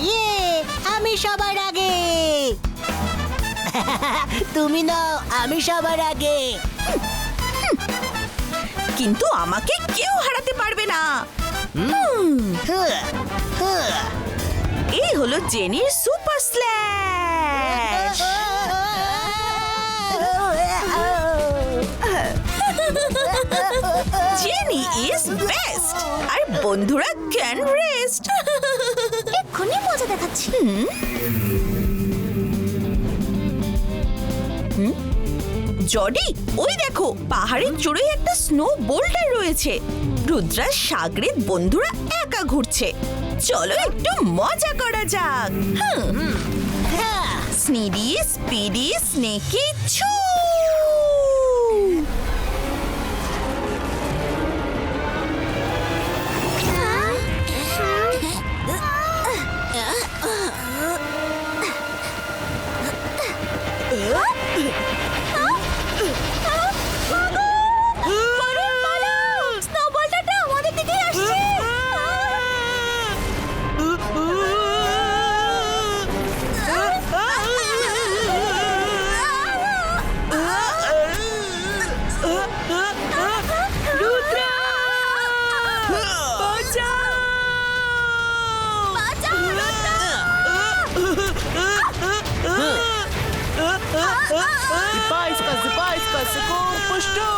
ইয়ে, আমি সবার আগে। তুমি নাও, আমি সবার আগে। কিন্তু আমাকে কেউ হারাতে পারবে না। এই হলো জেনির super slash. Jenny is best আর বন্ধুরা ক্যান রেস্ট। এক্ষুনি মজা দেখাচ্ছি। জডি, ওই দেখো পাহাড়ের চূড়ায় একটা স্নো বোল্ডার রয়েছে। রুদ্রা সাগরের বন্ধুরা একা ঘুরছে। চলো একটু মজা করা যাক। স্নিডি স্পিডি স্নেকি ছু। স্নোবলটা আমাদের দিকে আসছে। রুদ্রা বাঁচাও! Zibajska, sekund, puszczu!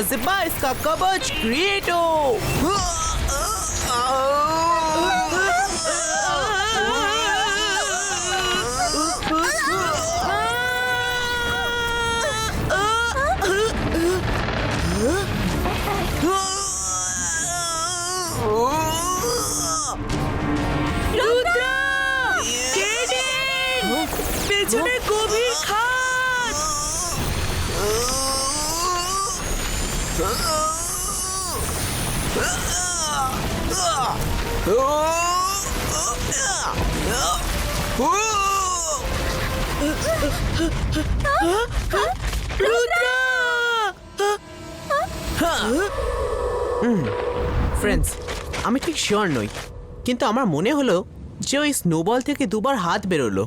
Zibajska, kabać, Grito! পেছনে গভীর খাদ। ফ্রেন্ডস, আমি ঠিক শিওর নই, কিন্তু আমার মনে হলো যে ওই স্নোবল থেকে দুবার হাত বেরোলো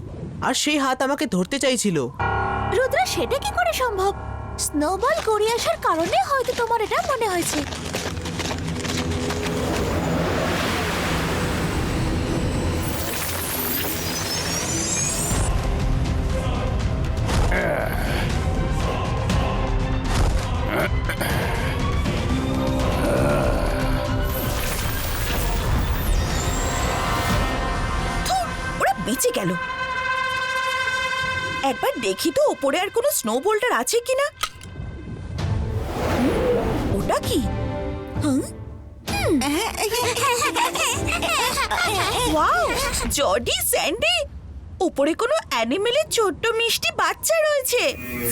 আর সেই হাত আমাকে ধরতে চাইছিল। রুদ্রা, সেটা কি করে সম্ভব? স্নোবল গড়িয়ে আসার কারণে হয়তো তোমার এটা মনে হয়েছে। ওরা বেঁচে গেল। একবার দেখি তো ওপরে আর কোনো স্নো বোল্ডার আছে কিনা। ওটা কি? ওয়াও, জডি, স্যান্ডি, উপরে কোনো অ্যানিমেলের ছোট্ট মিষ্টি বাচ্চা রয়েছে।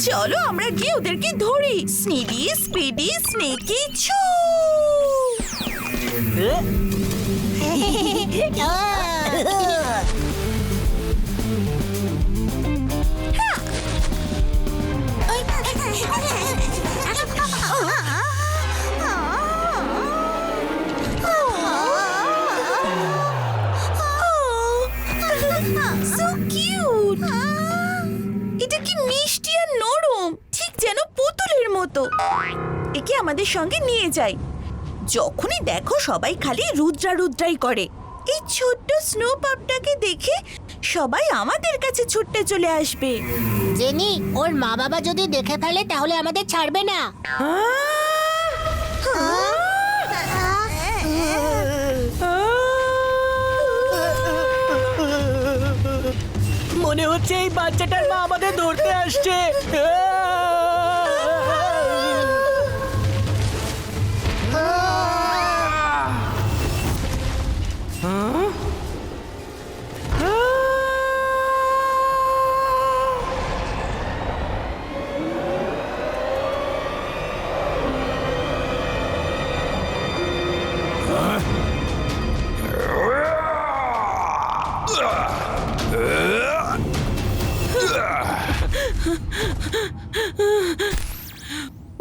চলো আমরা গিয়ে ওদেরকে ধরি। স্নিডি স্পিডি স্নেকি ছু। So cute! এটা কি মিষ্টি আর নরম, ঠিক যেন পুতুলের মতো। একে আমাদের সঙ্গে নিয়ে যাই। যখনই দেখো সবাই খালি রুদ্রা রুদ্রাই করে। এই ছোট্ট স্নো পাপটাকে দেখে সবাই আমাদের কাছে ছুটতে চলে আসবে। জেনি, ওর মা বাবা যদি দেখে ফেলে তাহলে আমাদের ছাড়বে না। মনে হচ্ছে এই বাচ্চাটার মা আমাদের ধরতে আসছে।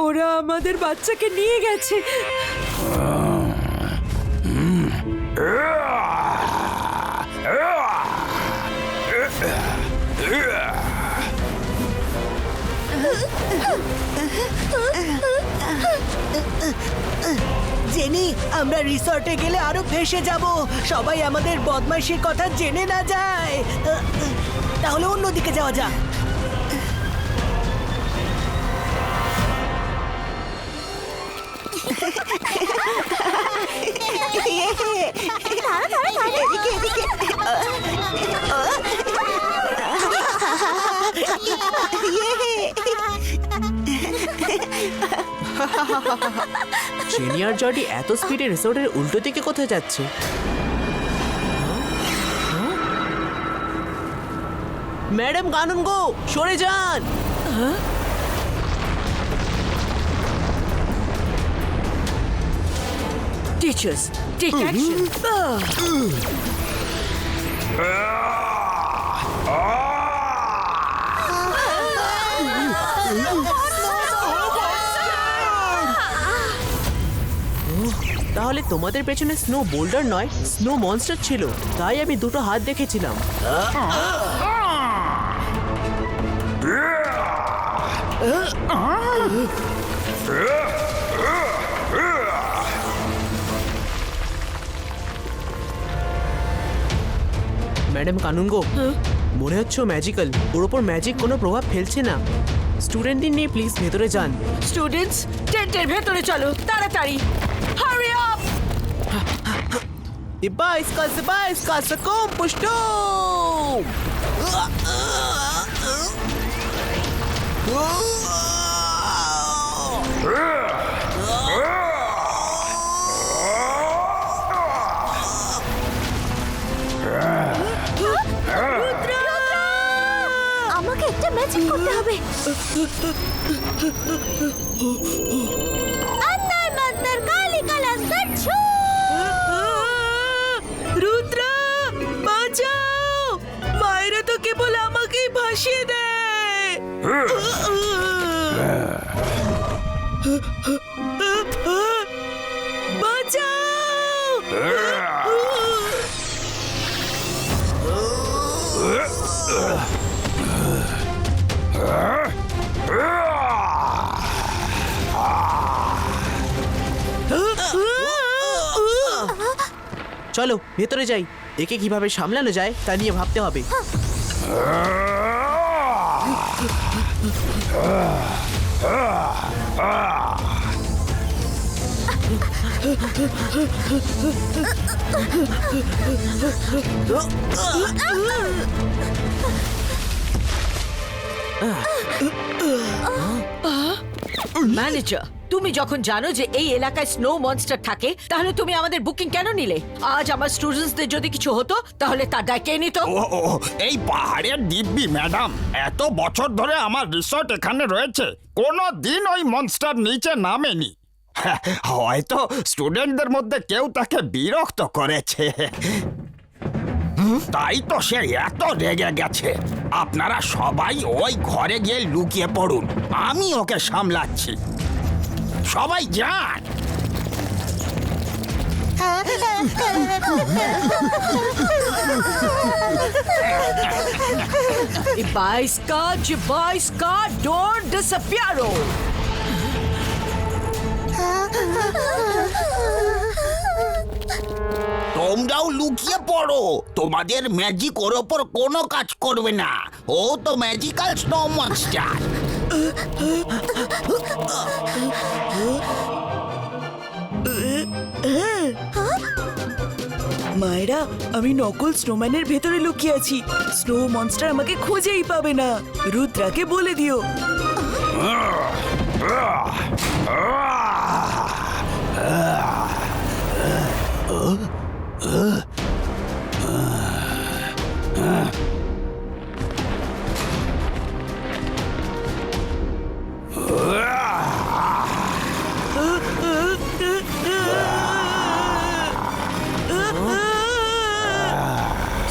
ওরা আমাদের বাচ্চাকে নিয়ে গেছে। জেনি, আমরা রিসর্টে গেলে আরো ফেঁসে যাব। সবাই আমাদের বদমাইশির কথা জেনে না যায়। তাহলে অন্যদিকে যাওয়া যাক। জেনি আর জর্ডি এত স্পিডে রিসোর্টের উল্টো দিকে কোথায় যাচ্ছে? ম্যাডাম কানুন গো, সরে যান। Teachers, take action. তাহলে তোমাদের পেছনে স্নো বোল্ডার নয়, স্নো মনস্টার ছিল। তাই আমি দুটো হাত দেখেছিলাম। ম্যাডাম কানুনগো, মনে হচ্ছে ম্যাজিক্যাল। ওর ওপর ম্যাজিক কোনো প্রভাব ফেলছে না। স্টুডেন্টদের নিয়ে প্লিজ ভেতরে যান। স্টুডেন্টস, টেন্টের ভেতরে চলো তাড়াতাড়ি। Hurry up! Ibaiska, compusto! আমাকে একটা ম্যাজিক করতে হবে। আন্দার মান্দার কালি কালান্দার ছু। রুদ্র, বাঁচাও! মায়েরা তো কেবল আমাকেই ভাসিয়ে দেয়। বাঁচাও! চলো ভেতরে যাই। একে কিভাবে সামলানো যায় তা নিয়ে ভাবতে হবে। ম্যানেজার, তুমি যখন জানো যে এই এলাকায় স্নো মনস্টার থাকে, তাহলে তুমি আমাদের বুকিং কেন নিলে? আজ আমার স্টুডেন্টসদের যদি কিছু হতো তাহলে তার দায় কে নিত? ও এই পাহাড়ের দিব্যি ম্যাডাম, এত বছর ধরে আমার রিসর্ট এখানে রয়েছে, কোনো দিন ওই মনস্টার নিচে নামেনি। হয়তো স্টুডেন্টদের মধ্যে কেউ তাকে বিরক্ত করেছে, তাই তো সে এত রেগে গেছে। আপনারা সবাই ওই ঘরে গিয়ে লুকিয়ে পড়ুন, আমি ওকে সামলাচ্ছি। সবাই যান। Ibaiska, don't disappear! তোমরাও লুকিয়ে পড়ো, তোমাদের ম্যাজিক ওর ওপর কোনো কাজ করবে না। ও তো ম্যাজিক্যাল স্নো মনস্টার। মায়েরা, আমি নকল স্নোম্যানের ভেতরে লুকিয়ে আছি। স্নো মনস্টার আমাকে খুঁজেই পাবে না। রুদ্রাকে বলে দিও।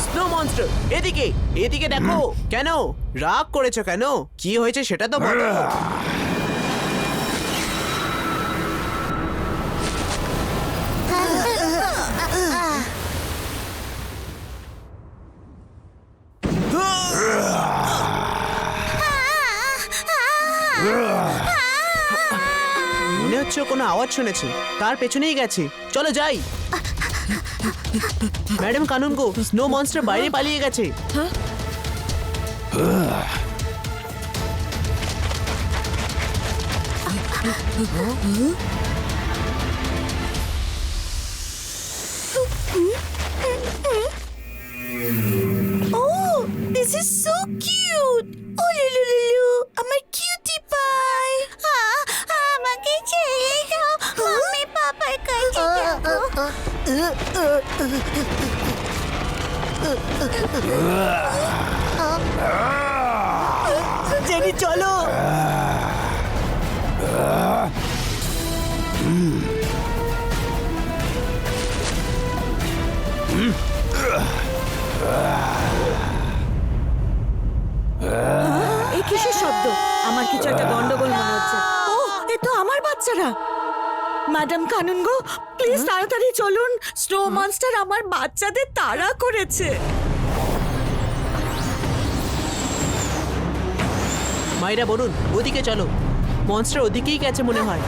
স্নো মনস্টার, এদিকে এদিকে দেখো। কেন রাগ করেছো? কেন কি হয়েছে সেটা তো বলো। হচ্ছে ও কোনো আওয়াজ শুনেছে, তার পেছনেই গেছে। চলো যাই। ম্যাডাম কানুনগো, স্নো মনস্টার বাইরে পালিয়ে গেছে। Oh, this is so cute. Oh, লুলুলুলু, আমার কিউটি পাই। আমাকে ছেড়ে দাও, আমি পাপার কাছে যাবো। জেনি চলো। এই কিসের শব্দ? আমার কিছু একটা গন্ডগোল মনে হচ্ছে। ও, এ তো আমার বাচ্চারা। ম্যাডাম কানুনগো, প্লিজ তাড়াতাড়ি চলুন। স্নো মনস্টার আমার বাচ্চাদের তাড়া করেছে। মাইরা বলুন, ওদিকে চলো। মনস্টার ওদিকেই গেছে মনে হয়।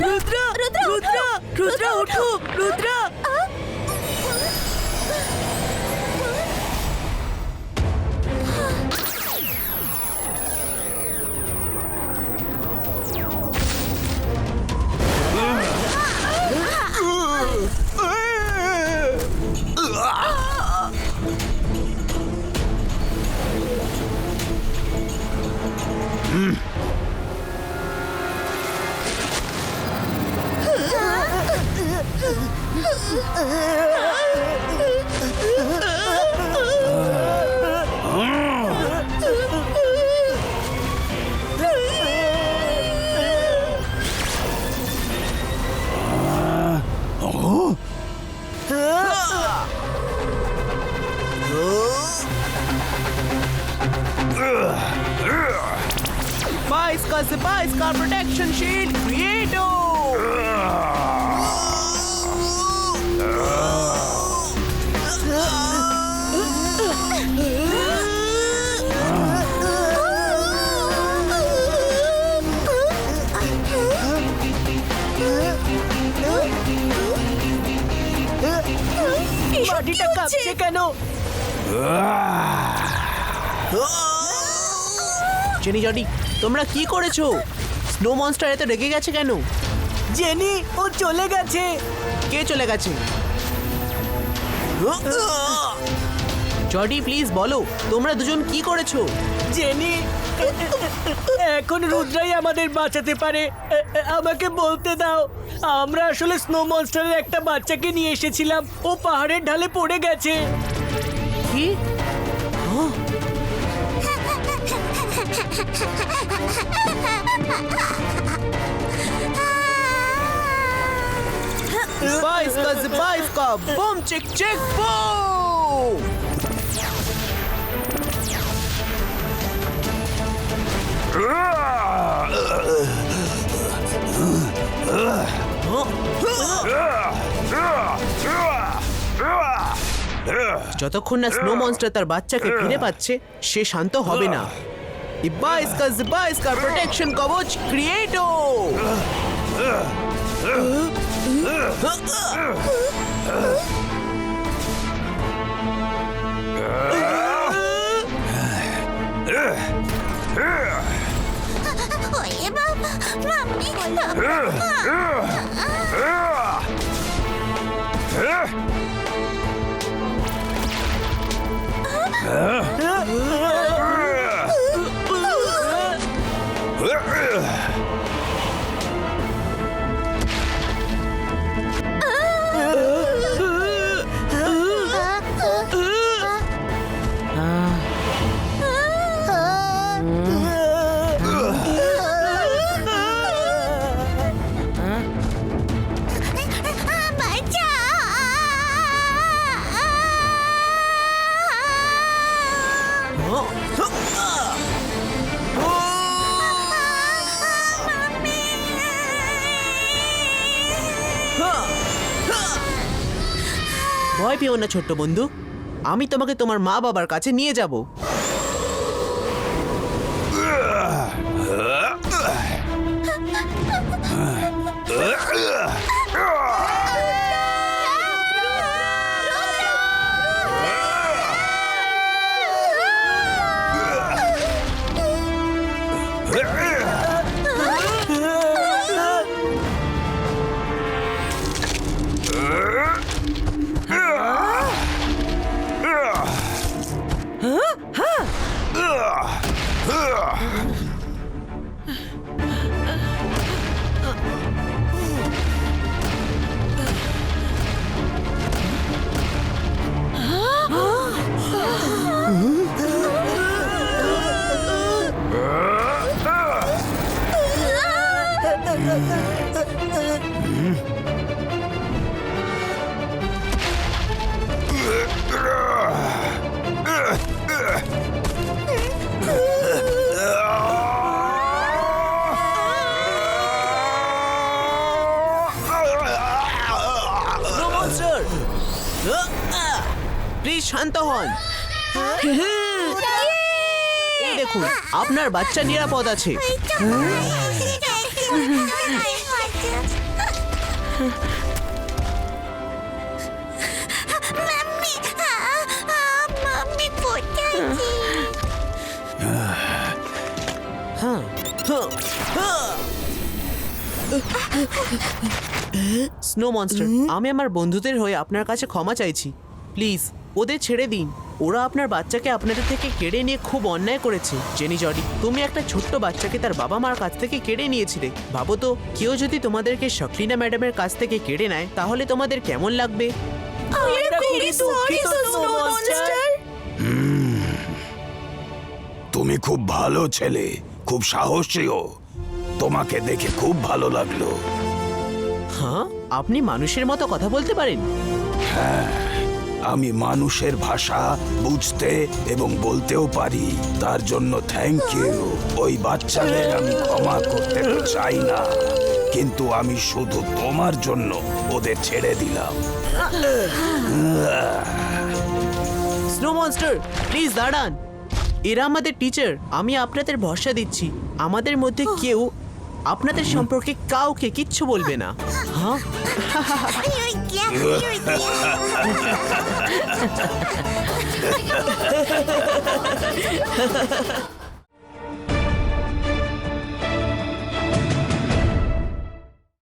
রুদ্র, রুদ্র, ওঠো, রুদ্র। Bicycle protection shield, Creator! মাটিটা কাঁপছে কেন? জেনি জডি, তোমরা কি করেছো? স্নো মনস্টার এত রেগে গেছে কেন? জেনি, ও চলে গেছে। কে চলে গেছে? জডি প্লিজ বলো, তোমরা দুজন কি করেছো? জেনি, এখন রুদ্রাই আমাদের বাঁচাতে পারে। আমাকে বলতে দাও। আমরা আসলে স্নো মনস্টারের একটা বাচ্চাকে নিয়ে এসেছিলাম। ও পাহাড়ের ঢালে পড়ে গেছে। কি? Bicycle, boom, chick, chick, boom! যতক্ষণ না স্নো মনস্টার তার বাচ্চাকে ফিরে পাচ্ছে, সে শান্ত হবে না। Bicycle protection কবচ Creator! ওরে বাবা, মাম্মি, বাঁচা! ভয় পেও না ছোট্ট বন্ধু, আমি তোমাকে তোমার মা বাবার কাছে নিয়ে যাব। প্লিজ শান্ত হন। এই দেখুন, আপনার বাচ্চা নিরাপদ আছে। স্নো মনস্টার, আমি আমার বন্ধুদের হয়ে আপনার কাছে ক্ষমা চাইছি। প্লিজ ওদের ছেড়ে দিন। ওরা আপনার বাচ্চাকে আপনাদের থেকে কেড়ে নিয়ে খুব অন্যায় করেছে। জেনি জডি, তুমি একটা ছোট্ট বাচ্চাকে তার বাবা মার কাছ থেকে কেড়ে নিয়েছিলে। ভাবো তো, কেউ যদি তোমাদেরকে শকলিনা ম্যাডামের কাছ থেকে কেড়ে নেয় তাহলে তোমাদের কেমন লাগবে? তুমি খুব ভালো ছেলে, খুব সাহসীও। তোমাকে দেখে খুব ভালো লাগলো। হ্যাঁ, আপনি মানুষের মতো কথা বলতে পারেন? আমি মানুষের ভাষা বুঝতে এবং বলতেও পারি, তার জন্য থ্যাংক ইউ। ওই বাচ্চাদের আমি ক্ষমা করতে তো চাই না, কিন্তু আমি শুধু তোমার জন্য ওদের ছেড়ে দিলাম। স্নো মনস্টার, প্লিজ দাঁড়ান। এরা আমাদের টিচার। আমি আপনাদের ভরসা দিচ্ছি, আমাদের মধ্যে কেউ আপনাদের সম্পর্কে কাউকে কিচ্ছু বলবে না। হ্যাঁ,